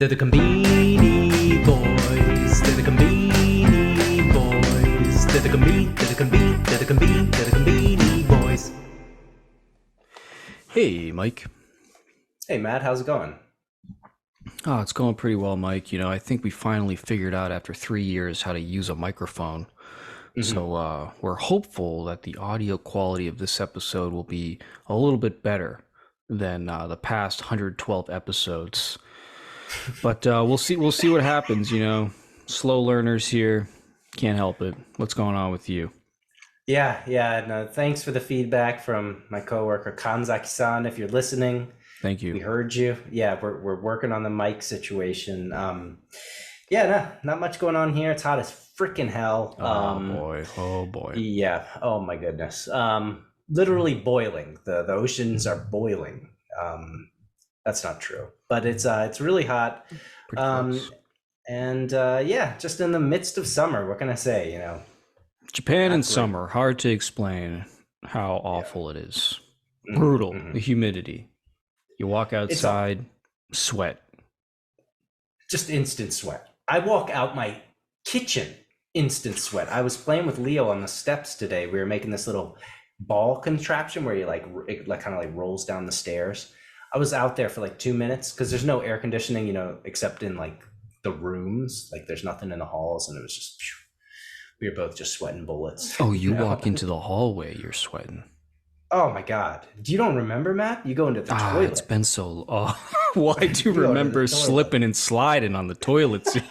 They're the Conbini boys. They're the Conbini boys. They're the Conbini boys. Hey, Mike. Hey, Matt, how's it going? Oh, it's going pretty well, Mike. I think we finally figured out after 3 years how to use a microphone. Mm-hmm. So we're hopeful that the audio quality of this episode will be a little bit better than the past 112 episodes. But we'll see. We'll see what happens. Slow learners here. Can't help it. What's going on with you? Yeah. No, thanks for the feedback from my coworker Kanzaki-san. If you're listening, Thank we you. heard you. Yeah, we're working on the mic situation. Yeah, not much going on here. It's hot as freaking hell. Oh boy. Oh boy. Yeah. Oh my goodness. Literally boiling. The oceans are boiling. That's not true, but it's really hot. Pretty close. And yeah, just in the midst of summer. What can I say? Japan in not great. summer. Hard to explain how awful it is. Mhm, Brutal. mhm. The humidity. You walk outside, sweat. Just instant sweat. I walk out my kitchen, instant sweat. I was playing with Leo on the steps today. We were making this little ball contraption where you it kind of rolls down the stairs. I was out there for 2 minutes because there's no air conditioning, except in the rooms. There's nothing in the halls, and it was just we were both just sweating bullets. Oh, you walk into the hallway, you're sweating. Oh my God. You don't remember, Matt? You go into the toilet. It's been so. Well, I do You go into remember the toilet. slipping and sliding on the toilet seat.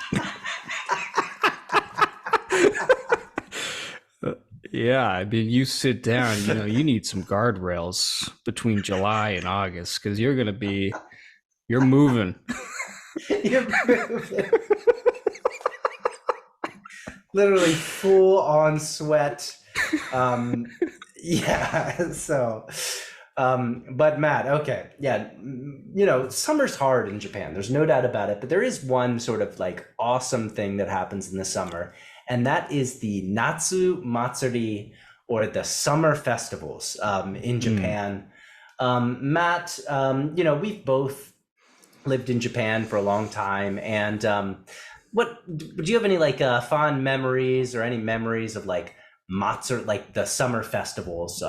Yeah, I mean, you sit down. You need some guardrails between July and August because you're moving. You're moving. Literally full on sweat. Yeah. So, but Matt, okay. Yeah. Summer's hard in Japan. There's no doubt about it. But there is one sort of awesome thing that happens in the summer. And that is the Natsu Matsuri, or the summer festivals in Japan. Matt, we've both lived in Japan for a long time. And do you have any fond memories or any memories of Matsuri, the summer festivals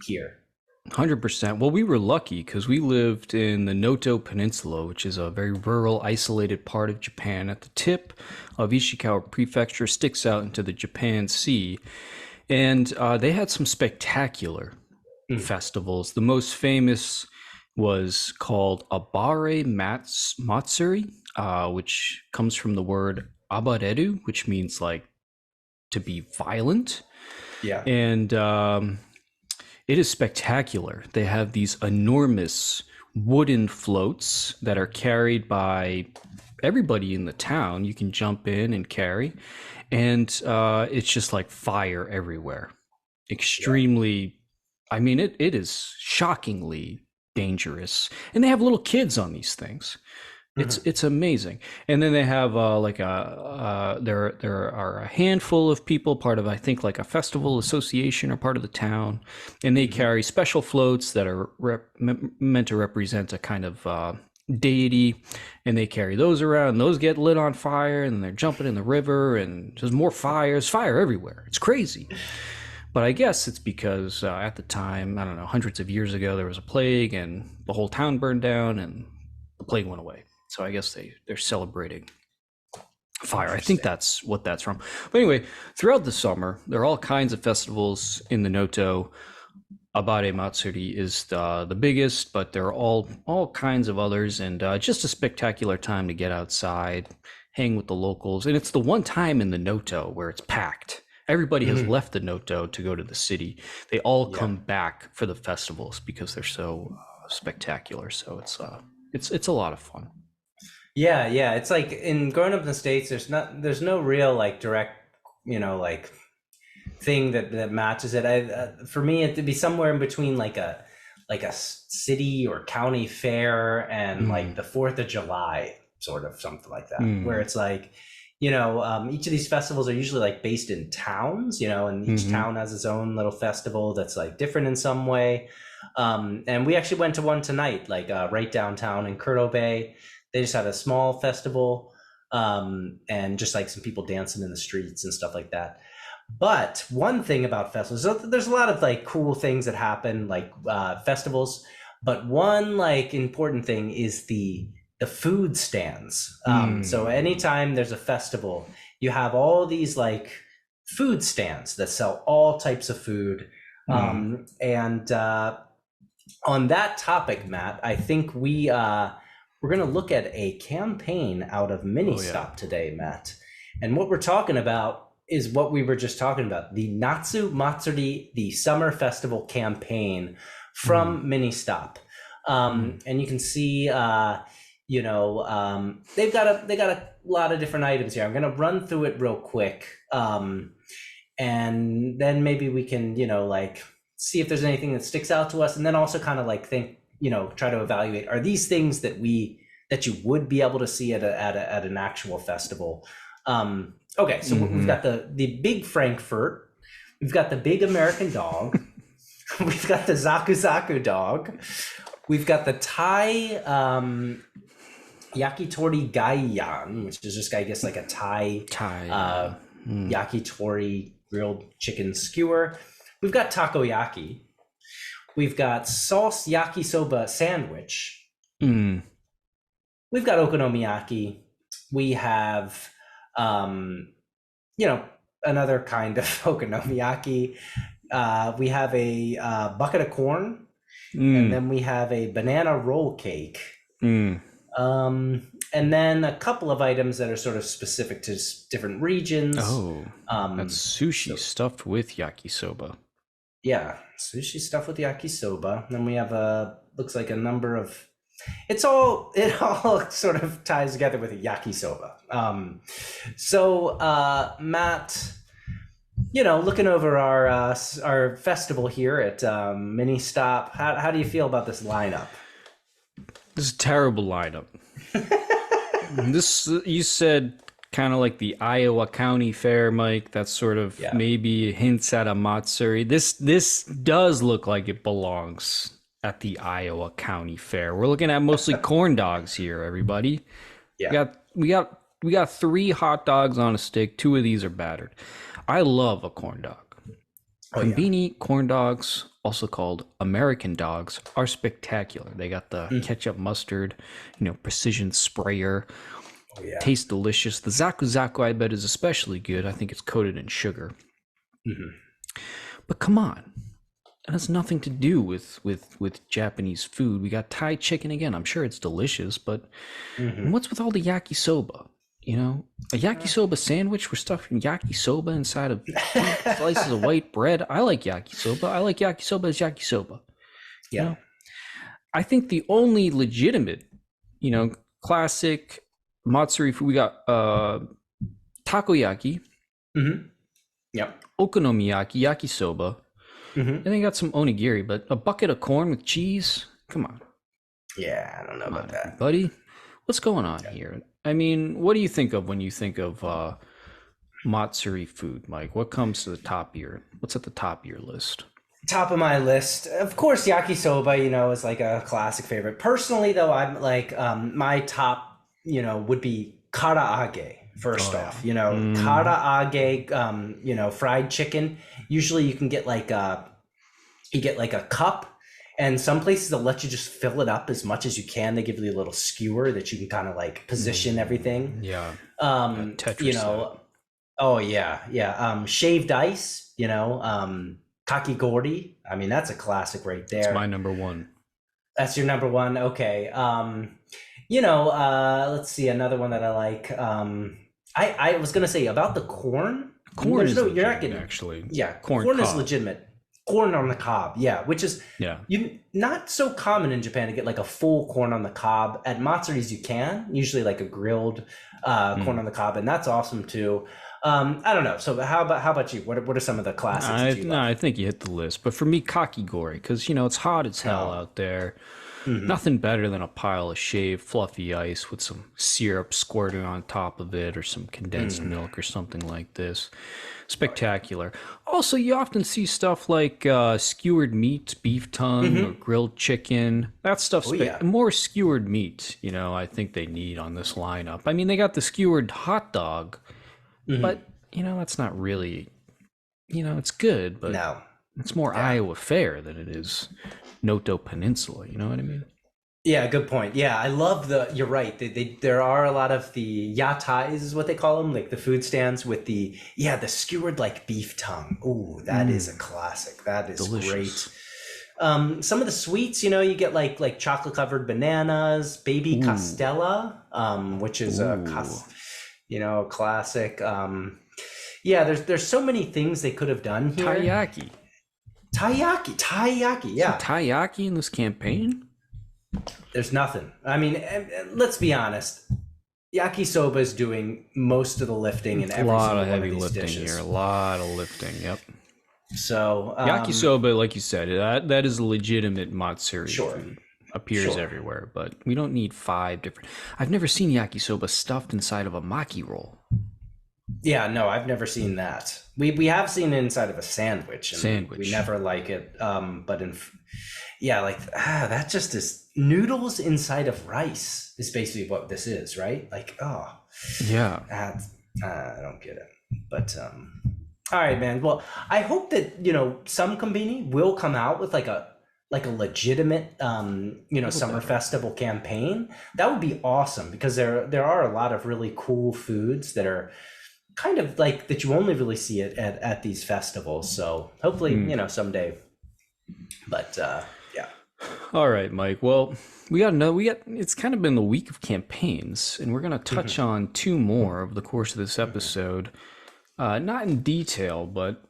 here? 100%. Well, we were lucky because we lived in the Noto Peninsula, which is a very rural, isolated part of Japan at the tip of Ishikawa Prefecture, sticks out into the Japan Sea. And they had some spectacular festivals. The most famous was called Abare Matsuri, which comes from the word abareru, which means to be violent. Yeah. And it is spectacular. They have these enormous wooden floats that are carried by everybody in the town. You can jump in and carry. And it's just fire everywhere. Extremely, I mean, it is shockingly dangerous. And they have little kids on these things. It's amazing. And then they have there are a handful of people, part of I think a festival association or part of the town, and they carry special floats that are meant to represent a kind of deity, and they carry those around. And those get lit on fire, and they're jumping in the river, and there's more fire. There's fire everywhere. It's crazy. But I guess it's because at the time, I don't know, hundreds of years ago, there was a plague, and the whole town burned down, and the plague went away. So I guess they're celebrating fire. I think that's what that's from. But anyway, throughout the summer, there are all kinds of festivals in the Noto. Abare Matsuri is the biggest, but there are all kinds of others, and just a spectacular time to get outside, hang with the locals. And it's the one time in the Noto where it's packed. Everybody has left the Noto to go to the city. They all come back for the festivals because they're so spectacular. So it's a lot of fun. Yeah. It's in growing up in the States, there's no real direct, thing that matches it. For me, it'd be somewhere in between a city or county fair and the 4th of July, sort of something like that, where it's each of these festivals are usually based in towns, and each town has its own little festival that's different in some way. And we actually went to one tonight, right downtown in Kurto Bay. They just had a small festival, and just like some people dancing in the streets and stuff like that. But one thing about festivals, so there's a lot of like cool things that happen, like festivals. But one like important thing is the food stands. So anytime there's a festival, you have all these like food stands that sell all types of food. And on that topic, Matt, I think we're going to look at a campaign out of Ministop today, Matt. And what we're talking about is what we were just talking about, the Natsu Matsuri, the summer festival campaign from Ministop. And you can see, they've got a lot of different items here. I'm going to run through it real quick. And then maybe we can, like see if there's anything that sticks out to us. And then also kind of like think, try to evaluate, are these things that you would be able to see at an actual festival? Okay, so we've got the big Frankfurt, we've got the big American dog, we've got the Zaku Zaku dog, we've got the Thai yakitori gaiyan, which is just I guess like a Thai yakitori grilled chicken skewer. We've got takoyaki. We've got sauce yakisoba sandwich. We've got okonomiyaki. We have another kind of okonomiyaki. We have a bucket of corn, and then we have a banana roll cake. And then a couple of items that are sort of specific to different regions. That's sushi stuffed with yakisoba. Yeah, sushi stuffed with yakisoba. And then we have looks like a number of. It all sort of ties together with a yakisoba. So Matt, looking over our festival here at Ministop, how do you feel about this lineup? This is a terrible lineup. This, you said, kind of like the Iowa County Fair, Mike. That sort of maybe hints at a Matsuri. This does look like it belongs at the Iowa County Fair. We're looking at mostly corn dogs here, everybody. Yeah. We got 3 hot dogs on a stick. 2 of these are battered. I love a corn dog. Conbini corn dogs, also called American dogs, are spectacular. They got the ketchup, mustard, precision sprayer. Tastes delicious. The Zaku Zaku, I bet, is especially good. I think it's coated in sugar. But come on. It has nothing to do with Japanese food. We got Thai chicken again. I'm sure it's delicious, but what's with all the yakisoba? A yakisoba sandwich. We're stuffing yakisoba inside of slices of white bread. I like yakisoba. I like yakisoba as yakisoba. I think the only legitimate, classic Matsuri food, we got takoyaki, okonomiyaki, yakisoba. And then you got some onigiri, but a bucket of corn with cheese? Come on. Yeah, I don't know about that. Buddy, what's going on here? I mean, what do you think of when you think of Matsuri food, Mike? What comes to the top of what's at the top of your list? Top of my list, of course, yakisoba, is like a classic favorite. Personally, though, I'm like, my top, would be karaage. First off, karaage, fried chicken. Usually you can get like a cup, and some places they'll let you just fill it up as much as you can. They give you a little skewer that you can kind of like position everything. Tetris. Shaved ice, kakigori. I mean, that's a classic right there. That's my number one. That's your number one. Okay. Let's see, another one that I like. I was gonna say about the corn. Corn is legitimate, you're not getting, actually. Yeah, corn is legitimate. Corn on the cob, which is not so common in Japan to get like a full corn on the cob. At Matsuris you can, usually like a grilled corn on the cob, and that's awesome too. I don't know. So how about you? What are some of the classics? I think you hit the list. But for me, kakigori, because it's hot as hell out there. Hmm. Nothing better than a pile of shaved, fluffy ice with some syrup squirting on top of it or some condensed Mm. milk or something like this. Oh yeah. Spectacular. Also, you often see stuff like skewered meat, beef tongue, or Hmm. grilled chicken. That stuff's Oh yeah. more skewered meat, I think they need on this lineup. I mean, they got the skewered hot dog, Hmm. but, that's not really, it's good, but No. it's more Yeah. Iowa fare than it is Noto Peninsula. You know what I mean? Yeah, good point. Yeah, I love you're right. There are a lot of the yatais is what they call them, like the food stands with the skewered like beef tongue. Ooh, that is a classic. That is great. Delicious. Some of the sweets, you get like chocolate covered bananas, baby Ooh. castella, which is Ooh. a classic. Yeah, there's so many things they could have done here. Taiyaki. Taiyaki, Some yeah. taiyaki in this campaign? There's nothing. I mean, let's be honest. Yakisoba is doing most of the lifting in A every lot of single one of heavy these lifting here. A dishes. lot of lifting. Yep. So, Yakisoba, like you said, that is a legitimate Matsuri sure, food. Appears sure. everywhere, but we don't need 5 different. I've never seen yakisoba stuffed inside of a maki roll. Yeah, no, I've never seen that. We have seen it inside of a sandwich, and we Sandwich. never like it. But yeah, like that just is noodles inside of rice is basically what this is, right? Like, oh, Yeah. that I don't get it. But all right, man. Well, I hope that some Conbini will come out with like a legitimate Little summer better. festival campaign. That would be awesome because there are a lot of really cool foods that are kind of like that you only really see it at these festivals. So hopefully, someday. But yeah. All right, Mike. Well, it's kind of been the week of campaigns, and we're going to touch Hmm. on 2 more over the course of this Hmm. episode. Not in detail, but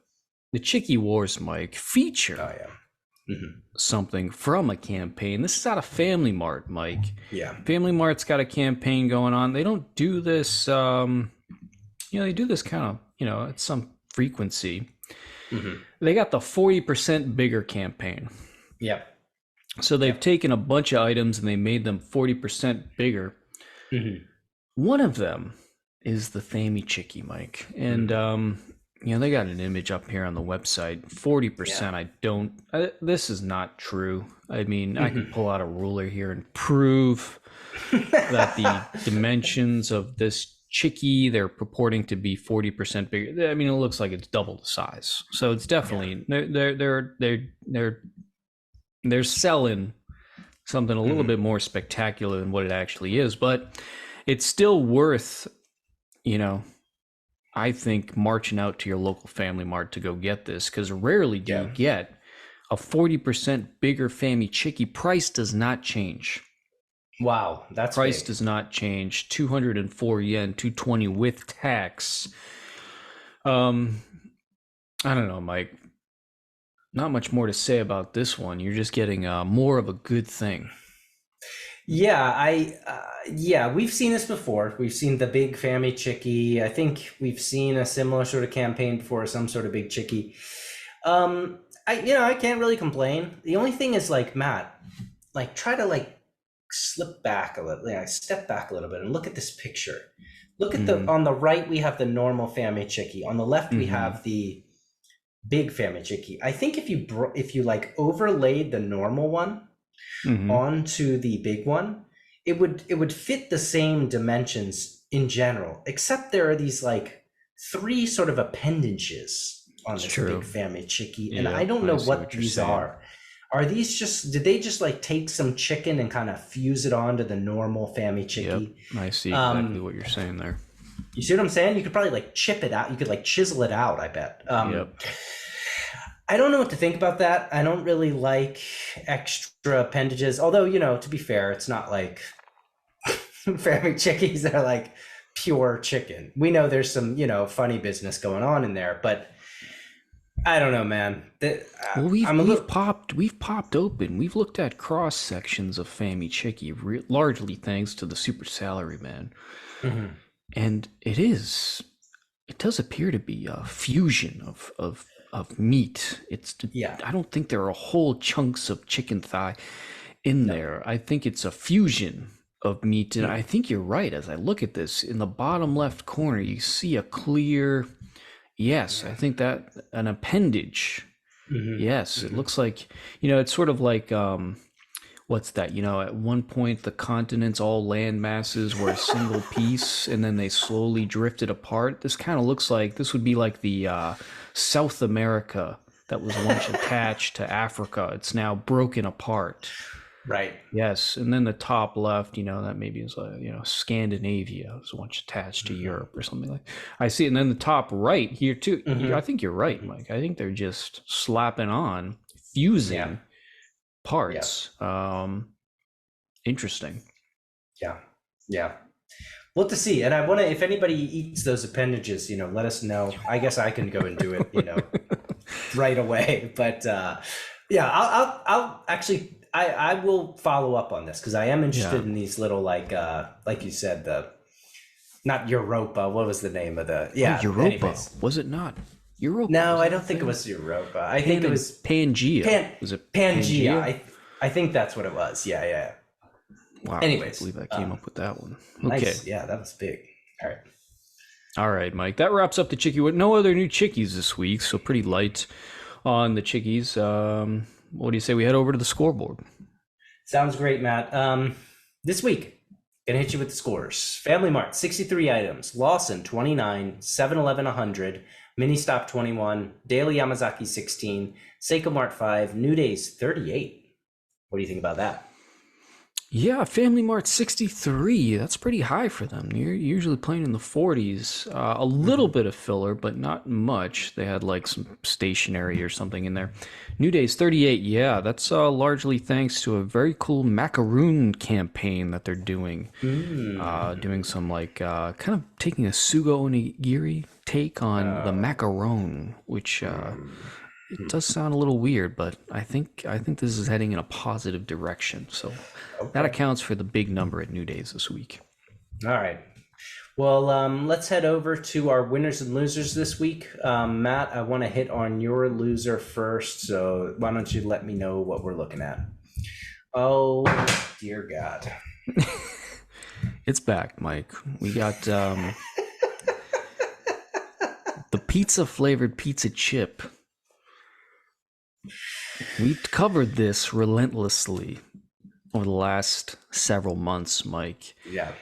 the Chicky Wars, Mike, Oh feature yeah. Hmm. something from a campaign. This is out of Family Mart, Mike. Yeah. Family Mart's got a campaign going on. They don't do this, they do this kind of, at some frequency. Hmm. They got the 40% bigger campaign. Yep. So they've Yep. taken a bunch of items and they made them 40% bigger. Hmm. One of them is the Famichiki, Mike. And, they got an image up here on the website. 40%, this is not true. I mean, I can pull out a ruler here and prove that the dimensions of this chicky, they're purporting to be 40% bigger. I mean, it looks like it's double the size. So it's definitely, they're selling something a little bit more spectacular than what it actually is, but it's still worth, I think, marching out to your local Family Mart to go get this, because rarely do you get a 40% bigger Famichiki. Price does not change. Wow, that's Price big. does not change. 204 yen, 220 with tax. I don't know, Mike. Not much more to say about this one. You're just getting more of a good thing. Yeah, we've seen this before. We've seen the big Famichiki. I think we've seen a similar sort of campaign before, some sort of big chicky. I can't really complain. The only thing is like Matt, like try to like slip back a little, step back a little bit and look at this picture. Look at on the right we have the normal Famichiki. On the left we have the big Famichiki. I think if you like overlaid the normal one onto the big one, it would fit the same dimensions in general, except there are these like 3 sort of appendages on this big Famichiki, and I don't know what these are. Are these did they just like take some chicken and kind of fuse it onto the normal Famichiki? Yep, I see exactly what you're saying there. You see what I'm saying? You could probably like chip it out. You could like chisel it out, I bet. Yep. I don't know what to think about that. I don't really like extra appendages. Although, to be fair, it's not like Famichikis that are like pure chicken. We know there's some, funny business going on in there, but I don't know, man. Well, we've popped open. We've looked at cross sections of Famichiki, largely thanks to the super salary man, and it does appear to be a fusion of meat. I don't think there are whole chunks of chicken thigh. in No. there. I think it's a fusion of meat. And I think you're right. As I look at this, in the bottom left corner, you see a clear, yes, I think that an appendage. Yes, it looks like, it's sort of like, what's that? At one point, the continents, all land masses were a single piece, and then they slowly drifted apart. This kind of looks like this would be like the South America that was once attached to Africa. It's now broken apart. Right. Yes, and then the top left, that maybe is Scandinavia was once attached to Europe or something like. I see, and then the top right here too. I think you're right, Mike. I think they're just slapping on, fusing parts. Interesting. Yeah. Yeah. Well, to see, and I want to. If anybody eats those appendages, let us know. I guess I can go and do it, right away. But yeah, I'll actually. I will follow up on this because I am interested in these little like you said, not Europa. What was the name of the Europa? Anyways. Was it not Europa? No, I don't think it was Europa. I think it was Pangea. Was it Pangea? I think that's what it was. Yeah. Wow. Anyways, I can't believe I came up with that one. Okay. Nice. Yeah, that was big. All right, Mike. That wraps up the Chickie. No other new Chickies this week, so pretty light on the Chickies. What do you say we head over to the scoreboard? Sounds great, Matt. This week, gonna hit you with the scores. Family Mart, 63 items. Lawson, 29. 7-Eleven, 100. Ministop, 21. Daily Yamazaki, 16. Seiko Mart, 5. New Days, 38. What do you think about that? Yeah, Family Mart 63. That's pretty high for them. You're usually playing in the 40s. A little bit of filler, but not much. They had like some stationery or something in there. New Days 38. Yeah, that's largely thanks to a very cool macaroon campaign that they're doing. Doing some like kind of taking a Sugo Onigiri take on the macaron, which it does sound a little weird, but I think this is heading in a positive direction. So that accounts for the big number at New Days this week. All right. Well, let's head over to our winners and losers this week. Matt, I want to hit on your loser first. So why don't you let me know what we're looking at? Oh, dear God. It's back, Mike. We got the pizza flavored pizza chip. We've covered this relentlessly over the last several months, Mike. Yeah.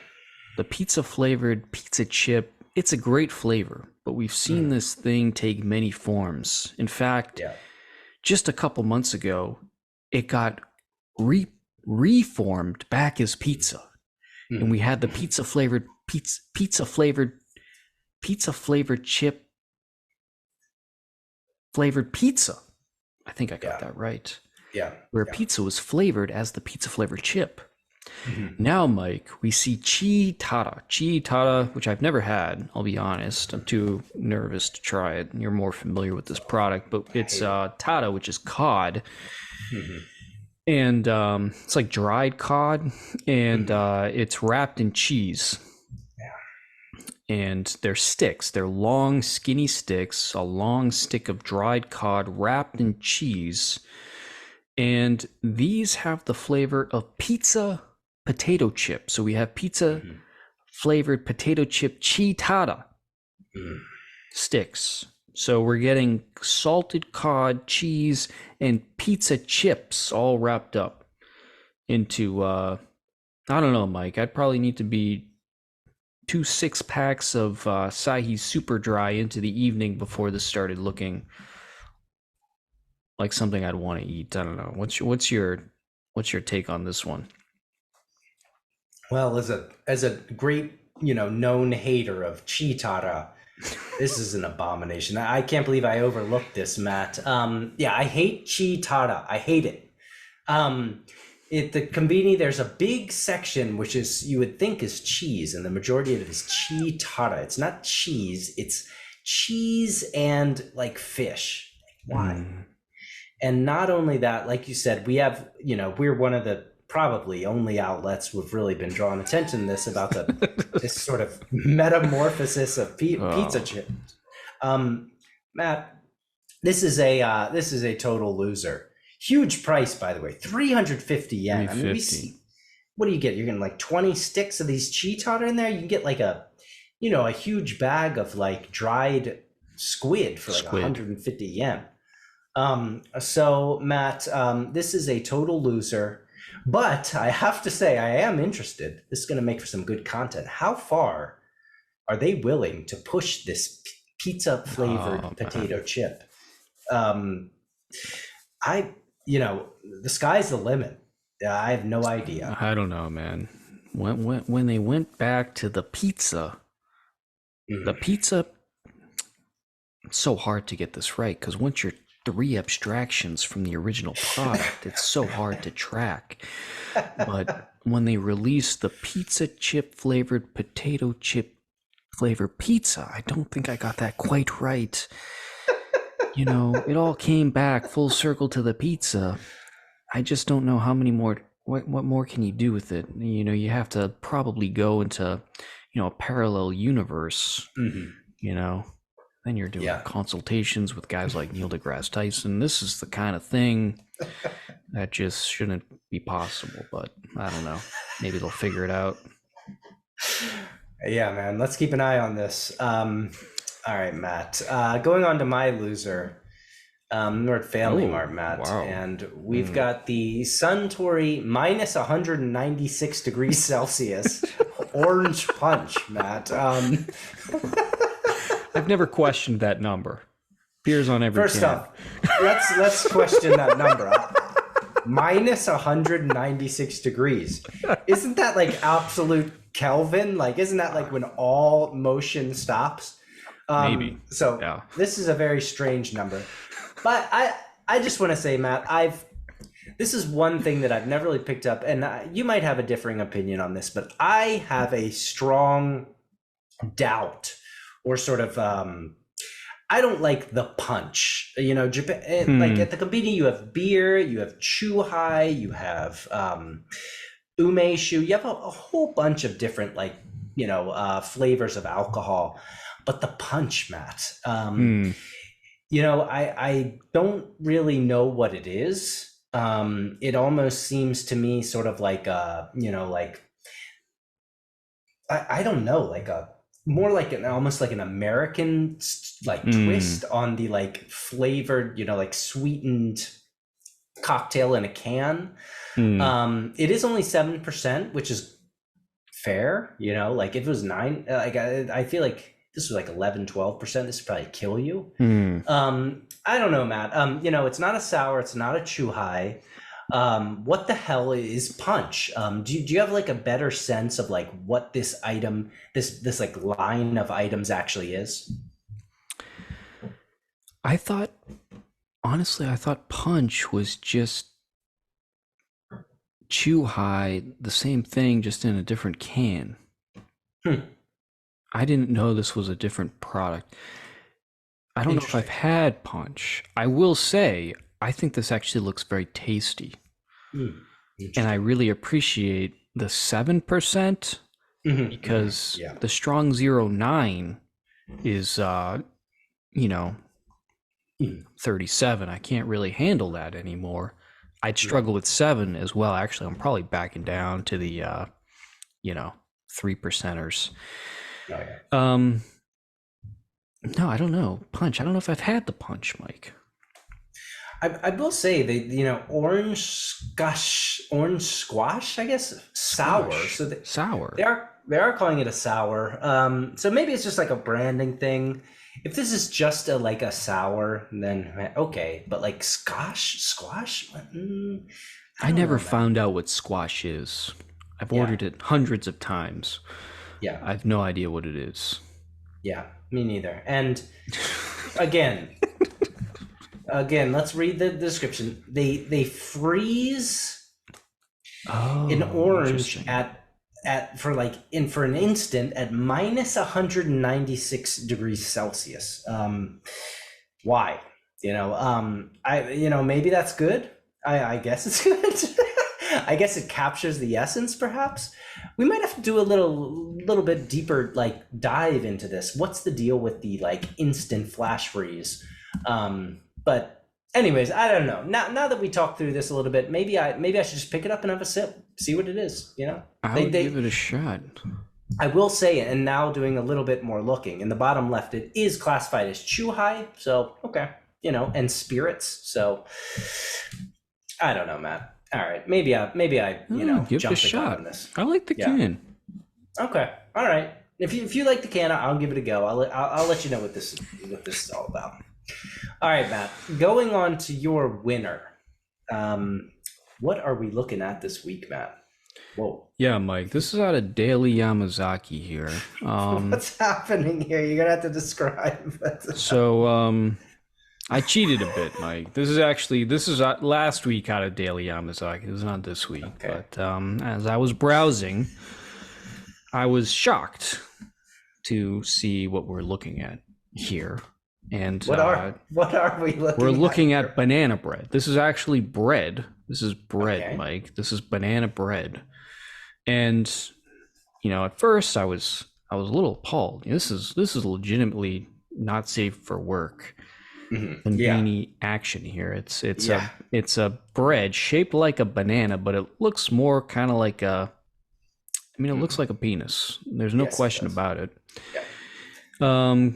The pizza flavored pizza chip, it's a great flavor, but we've seen this thing take many forms. In fact, just a couple months ago, it got reformed back as pizza. And we had the pizza flavored chip flavored pizza. I think I got that right. Yeah. Where pizza was flavored as the pizza flavored chip. Now, Mike, we see Chi-Tara, which I've never had, I'll be honest. I'm too nervous to try it. You're more familiar with this product, but it's Tara, which is cod. And it's like dried cod, and it's wrapped in cheese. And they're sticks. They're long, skinny sticks, a long stick of dried cod wrapped in cheese. And these have the flavor of pizza potato chip. So we have pizza flavored potato chip Chi-Tara sticks. So we're getting salted cod, cheese, and pizza chips all wrapped up into, I don't know, Mike. I'd probably need to be 2 6-packs of Sahi Super Dry into the evening before this started looking like something I'd want to eat. I don't know. What's your take on this one? Well, as a great known hater of Chi-Tara, this is an abomination. I can't believe I overlooked this, Matt. I hate Chi-Tara. I hate it. At the Conbini, there's a big section which is you would think is cheese, and the majority of it is Chi-Tara. It's not cheese; it's cheese and like fish. Like, why? And not only that, like you said, we have we're one of the probably only outlets who've really been drawing attention to this about this sort of metamorphosis of pizza chips. Matt, this is a total loser. Huge price, by the way, 350 yen. I mean, we 350. see, what do you get? You're getting like 20 sticks of these cheetah in there. You can get like a huge bag of like dried squid for like Squid. 150 yen. So Matt, this is a total loser, but I have to say I am interested. This is going to make for some good content. How far are they willing to push this pizza flavored potato chip? The sky's the limit. I have no idea. I don't know, man. When they went back to the pizza, the pizza, it's so hard to get this right because once you're 3 abstractions from the original product, it's so hard to track. But when they released the pizza chip flavored potato chip flavored pizza, I don't think I got that quite right. It all came back full circle to the pizza. I just don't know how many more, what more can you do with it? You have to probably go into, a parallel universe, then you're doing consultations with guys like Neil deGrasse Tyson. This is the kind of thing that just shouldn't be possible, but I don't know. Maybe they'll figure it out. Yeah, man. Let's keep an eye on this. All right, Matt. Going on to my loser, North Family Mart, Matt. Wow. And we've got the Suntory minus 196 degrees Celsius orange punch, Matt. I've never questioned that number. Beers on every First can. off, let's question that number. Minus 196 degrees. Isn't that like absolute Kelvin? Like, isn't that like when all motion stops? Maybe. So Yeah. This is a very strange number. But I just want to say, Matt, this is one thing that I've never really picked up, and you might have a differing opinion on this, but I have a strong doubt or sort of I don't like the punch. Japan, like at the Conbini, you have beer, you have chuhai, you have umeshu, you have a whole bunch of different flavors of alcohol. But the punch, Matt, I don't really know what it is. It almost seems to me sort of like I don't know, like more like almost like an American twist on the flavored, sweetened cocktail in a can. It is only 7%, which is fair. If it was 9, I feel like this was 11, 12%. This would probably kill you. I don't know, Matt. It's not a sour. It's not a chuhai. What the hell is punch? Do you have a better sense of what this item, this line of items actually is? Honestly, I thought punch was just chuhai, the same thing, just in a different can. I didn't know this was a different product. I don't know if I've had punch. I will say, I think this actually looks very tasty. And I really appreciate the 7% because the strong 09 is, 37. I can't really handle that anymore. I'd struggle with 7 as well. Actually, I'm probably backing down to the, 3%ers. Oh, yeah. No, I don't know. Punch. I don't know if I've had the punch, Mike. I will say orange squash, I guess, sour. So sour. They are calling it a sour. So maybe it's just a branding thing. If this is just a sour, then okay. But squash. I never found out what squash is. I've ordered it hundreds of times. Yeah, I have no idea what it is. Yeah, me neither. And again, let's read the description. They freeze an orange for an instant at minus 196 degrees Celsius. Why? Maybe that's good. I guess it's good. I guess it captures the essence, perhaps. We might have to do a little bit deeper dive into this. What's the deal with the instant flash freeze? But anyways, I don't know. Now that we talked through this a little bit, maybe I should just pick it up and have a sip, see what it is. You know, I would give it a shot. I will say, and now doing a little bit more looking in the bottom left, it is classified as Chuhai. So okay, you know, and spirits. So I don't know, Matt. All right, maybe I you know, give it a shot. On this. I like the can. Okay, all right. If you like the can, I'll give it a go. I'll let you know what this is all about. All right, Matt. Going on to your winner. What are we looking at this week, Matt? Whoa. Yeah, Mike. This is out of Daily Yamazaki here. What's happening here? You're gonna have to describe. So, I cheated a bit, Mike. This is last week out of Daily Yamazaki. This is not this week. Okay. But as I was browsing, I was shocked to see what we're looking at here. And what are we looking at? We're looking at banana bread. This is actually bread. This is bread, okay. Mike. This is banana bread. And you know, at first I was a little appalled. This is legitimately not safe for work. Conbini action here. It's a bread shaped like a banana, but it looks more kind of like it looks like a penis. There's no question about it. Yeah.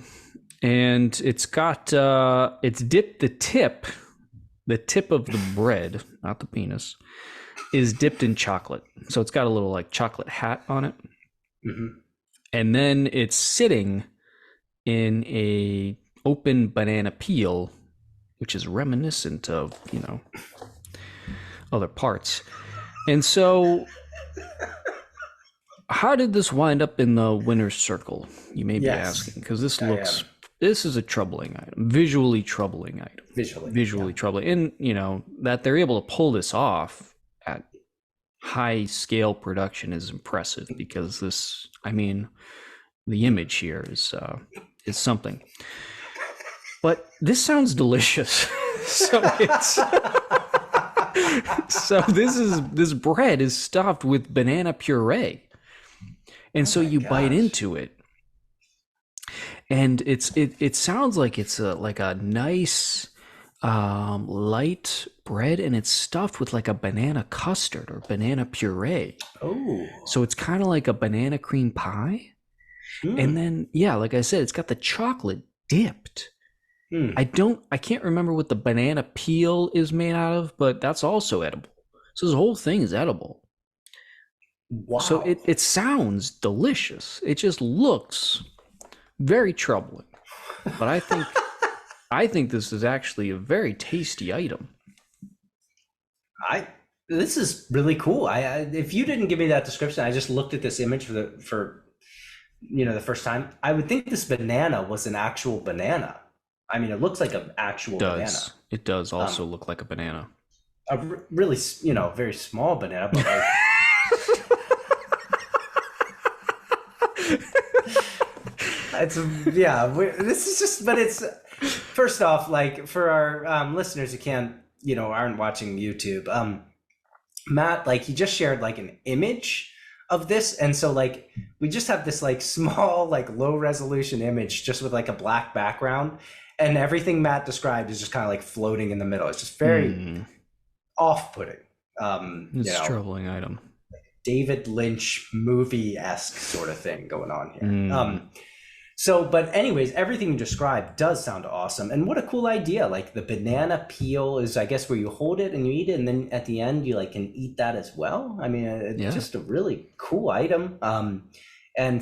And it's got it's dipped the tip of the bread, not the penis, is dipped in chocolate. So it's got a little like chocolate hat on it. And then it's sitting in a open banana peel, which is reminiscent of, you know, other parts. And so how did this wind up in the winner's circle? You may be asking, because this is a troubling item, visually troubling item. Visually troubling. And, you know, that they're able to pull this off at high scale production is impressive, because the image here is something. But this sounds delicious. So this bread is stuffed with banana puree. And so you bite into it, and it sounds like it's a nice light bread, and it's stuffed with like a banana custard or banana puree. Oh, so it's kind of like a banana cream pie. And then like I said, it's got the chocolate dipped. I can't remember what the banana peel is made out of, but that's also edible. So this whole thing is edible. Wow. So it sounds delicious. It just looks very troubling. But I think this is actually a very tasty item. This is really cool. If you didn't give me that description, I just looked at this image for the first time, I would think this banana was an actual banana. I mean, it looks like an actual banana. It does also look like a banana. A really, very small banana, but like this is just, but it's, first off, like for our listeners who aren't watching YouTube, Matt, like he just shared like an image of this, and so like we just have this like small, like low resolution image just with like a black background, and everything Matt described is just kind of like floating in the middle. It's just very off-putting. It's a troubling item. David Lynch movie-esque sort of thing going on here. So, but anyways, everything you described does sound awesome. And what a cool idea. Like the banana peel is, I guess, where you hold it and you eat it, and then at the end you like can eat that as well. I mean, it's just a really cool item. And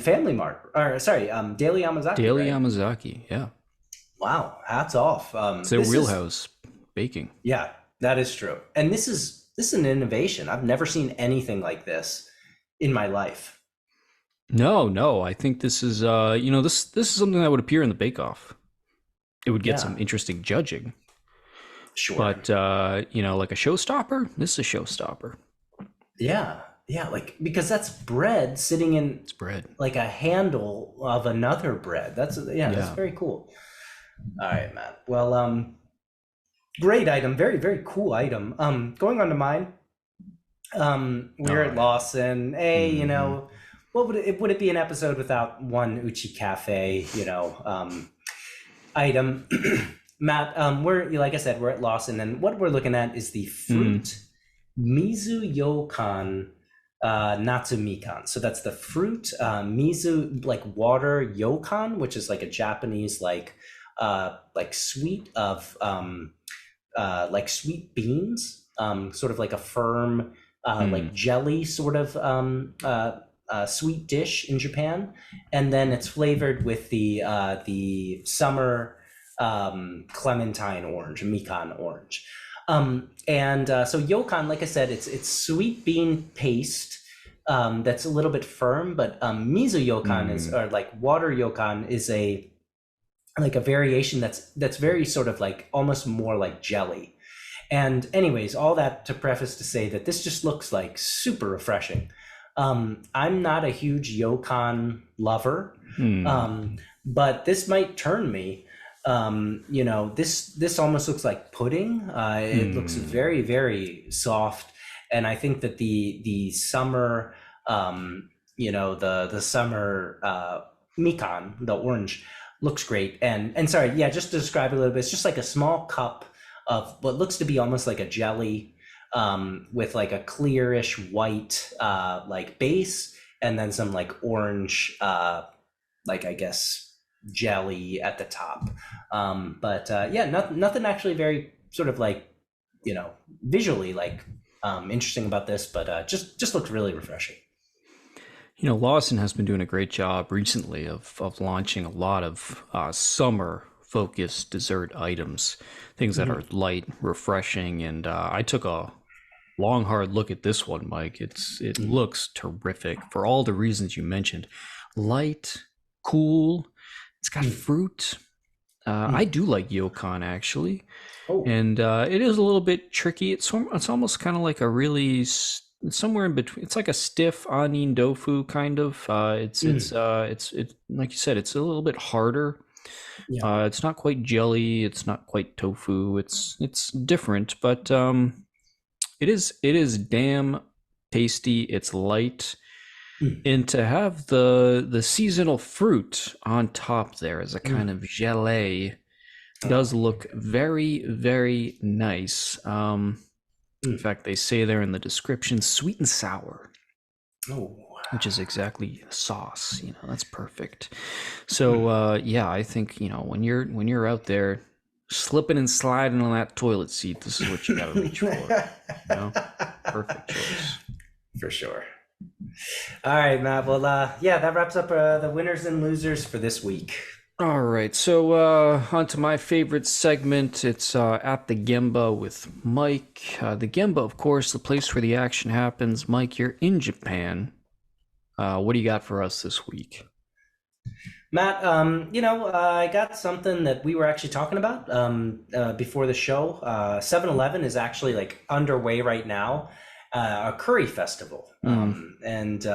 Daily Yamazaki. Daily Yamazaki, yeah. Wow, hats off. It's their wheelhouse baking. Yeah, that is true. And this is an innovation. I've never seen anything like this in my life. No. I think this is this is something that would appear in the Bake Off. It would get some interesting judging. Sure. But like a showstopper, this is a showstopper. Yeah, like because that's bread sitting in like a handle of another bread. That's very cool. All right, Matt. Well, great item, very, very cool item. Going on to mine. We're at Lawson. What would it be an episode without one Uchi Cafe, item? Matt, we're like I said, we're at Lawson, and what we're looking at is the Mm, fruit Mizu Yokan Natsu Mikan. So that's the fruit Mizu, like water Yokan, which is like a Japanese like sweet of like sweet beans, sort of like a firm like mm, jelly sort of sweet dish in Japan, and then it's flavored with the summer clementine orange, mikan orange. And so yokan, like I said, it's sweet bean paste that's a little bit firm, but miso yokan is, mm. or like water yokan is a like a variation that's very sort of like almost more like jelly. And anyways, all that to preface to say that this just looks like super refreshing. I'm not a huge yokan lover, Hmm. but this might turn me. This almost looks like pudding. It looks Hmm. very, very soft, and I think that the summer, the summer mikan, the orange, looks great. And sorry, yeah, just to describe it a little bit, it's just like a small cup of what looks to be almost like a jelly, with like a clearish white like base, and then some like orange like I guess jelly at the top. But yeah, nothing actually very sort of like visually like interesting about this, but just looked really refreshing. Lawson has been doing a great job recently of launching a lot of summer focused dessert items, things that are Mhm. light, refreshing, and I took a long hard look at this one, Mike. It Mhm. looks terrific for all the reasons you mentioned. Light, cool. It's got Mhm. fruit. I Mhm. do like Yokon actually, Oh. and it is a little bit tricky. It's almost kind of like a really somewhere in between. It's like a stiff onion tofu kind of. Mhm. It's like you said. It's a little bit harder. Yeah. It's not quite jelly. It's not quite tofu. It's different, but it is damn tasty. It's light, Mhm. and to have the seasonal fruit on top there as a kind Mhm. of gelée does Oh, look okay. very, very nice. In Mhm. fact, they say there in the description, sweet and sour, Oh. which is exactly sauce. That's perfect. So Mhm. yeah, I think when you're out there slipping and sliding on that toilet seat, this is what you got to reach for. You know, perfect choice. For sure. All right, Matt. Well, yeah, that wraps up the winners and losers for this week. All right, so on to my favorite segment. It's at the Gemba with Mike. The Gemba, of course, the place where the action happens. Mike, you're in Japan. What do you got for us this week? Matt, I got something that we were actually talking about before the show. 7-Eleven is actually like underway right now, a curry festival. Hmm. And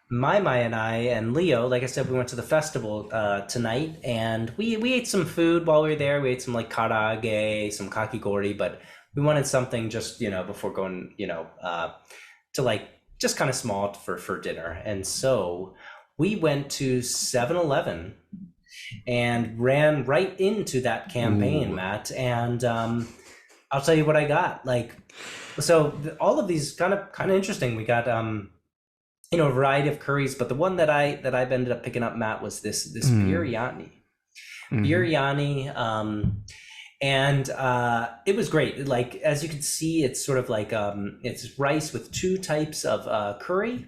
Mai and I and Leo, like I said, we went to the festival tonight, and we ate some food while we were there. We ate some like karaage, some kakigori, but we wanted something just before going to like just kind of small for dinner. And so we went to 7-Eleven and ran right into that campaign, Ooh. Matt. And I'll tell you what I got. All of these kind of interesting. We got a variety of curries, but the one that I've ended up picking up, Matt, was this Mm. biryani. Hmm. Biryani, and it was great. Like as you can see, it's sort of like it's rice with two types of curry,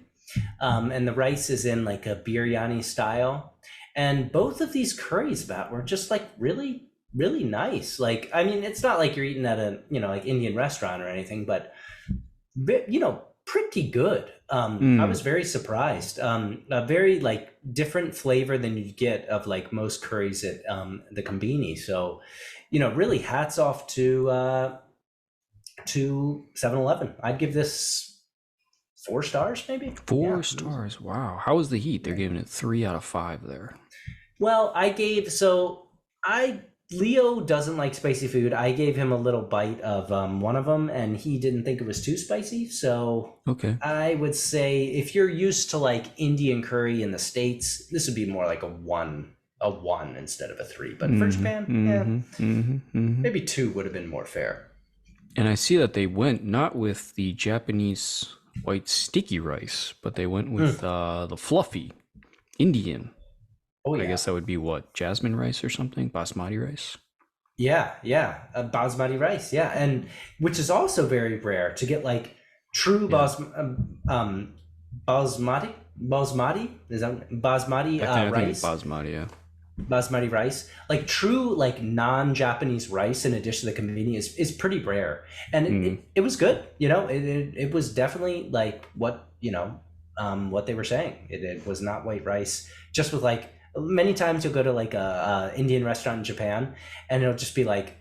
and the rice is in like a biryani style. And both of these curries, Matt, were just like really, really nice. Like, I mean, it's not like you're eating at a like Indian restaurant or anything, but pretty good. I was Mm. very surprised. A very like different flavor than you get of like most curries at the Conbini. So, really hats off to 7-Eleven. I'd give this 4 stars, maybe. Yeah. Four stars. Wow. How was the heat? They're giving it 3 out of 5 there. Well, I Leo doesn't like spicy food. I gave him a little bite of one of them, and he didn't think it was too spicy. So Okay. I would say if you're used to like Indian curry in the States, this would be more like a 1 a 1 instead of a 3. But for Japan, maybe 2 would have been more fair. And I see that they went not with the Japanese white sticky rice, but they went with the fluffy Indian. Oh, yeah. I guess that would be what, jasmine rice or something, basmati rice. Yeah, basmati rice, yeah, and which is also very rare to get like true basmati. Is that basmati I rice? think it's basmati, yeah. Basmati rice, like true like non-Japanese rice in addition to the conveni is pretty rare, and it was good. It was definitely like what what they were saying. It was not white rice, just with like. Many times you'll go to like a Indian restaurant in Japan and it'll just be like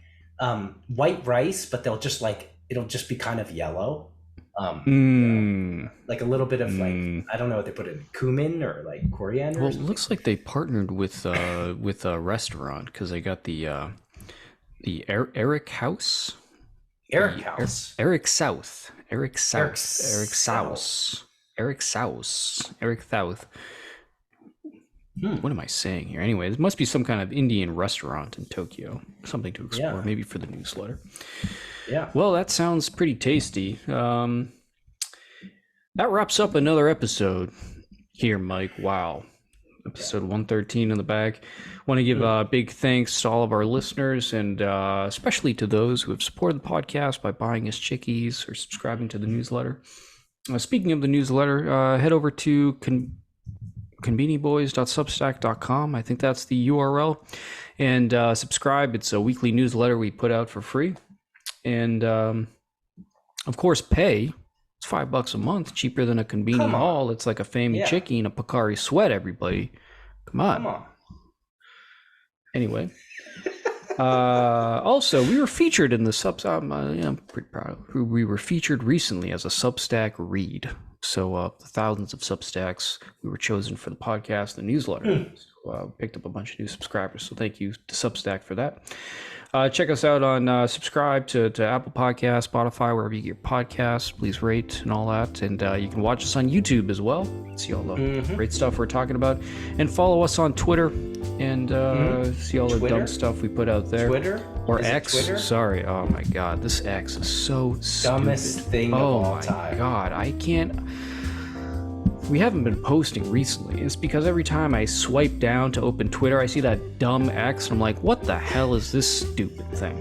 white rice, but it'll just be kind of yellow. Like a little bit of like, I don't know what they put in, cumin or like coriander. Well, it looks like they partnered with a restaurant because they got the Eric House. Eric House. Eric South. Eric South. What am I saying here? Anyway, it must be some kind of Indian restaurant in Tokyo. Something to explore, maybe for the newsletter. Yeah. Well, that sounds pretty tasty. That wraps up another episode here, Mike. Wow. Episode 113 in the bag. Want to give big thanks to all of our listeners and especially to those who have supported the podcast by buying us chickies or subscribing to the newsletter. Speaking of the newsletter, head over to conbiniboys.substack.com. I think that's the URL. And subscribe. It's a weekly newsletter we put out for free. And of course, pay. It's $5 a month, cheaper than a Conbini haul. It's like a Famichiki and a Pocari Sweat, everybody. Come on. Anyway. Also, we were featured in the I'm pretty proud of who we were featured recently as a Substack read. So thousands of Substacks, we were chosen for the podcast, the newsletter. So, picked up a bunch of new subscribers. So thank you to Substack for that. Check us out on subscribe to Apple Podcasts, Spotify, wherever you get your podcasts. Please rate and all that. And you can watch us on YouTube as well. See all the great stuff we're talking about. And follow us on Twitter and see all the dumb stuff we put out there. Twitter? Or X. Sorry. Oh my God. This X is so stupid. Dumbest thing of all time. Oh my God. I can't. We haven't been posting recently. It's because every time I swipe down to open Twitter, I see that dumb X, and I'm like, what the hell is this stupid thing?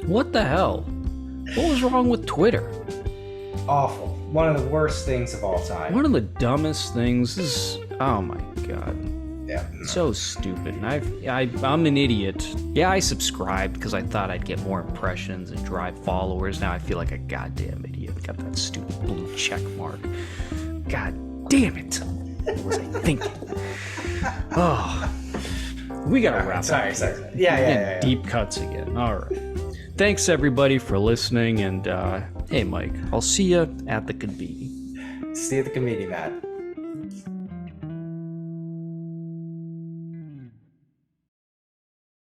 What the hell? What was wrong with Twitter? Awful. One of the worst things of all time. One of the dumbest things is, oh my God. Yeah. So stupid. And I'm an idiot. Yeah, I subscribed because I thought I'd get more impressions and drive followers. Now I feel like a goddamn idiot. Got that stupid blue check mark. God damn it. What was I thinking? Oh. We gotta wrap up. Sorry. Yeah. Deep cuts again. All right. Thanks everybody for listening. And hey, Mike, I'll see you at the Conbini. See you at the Conbini, Matt.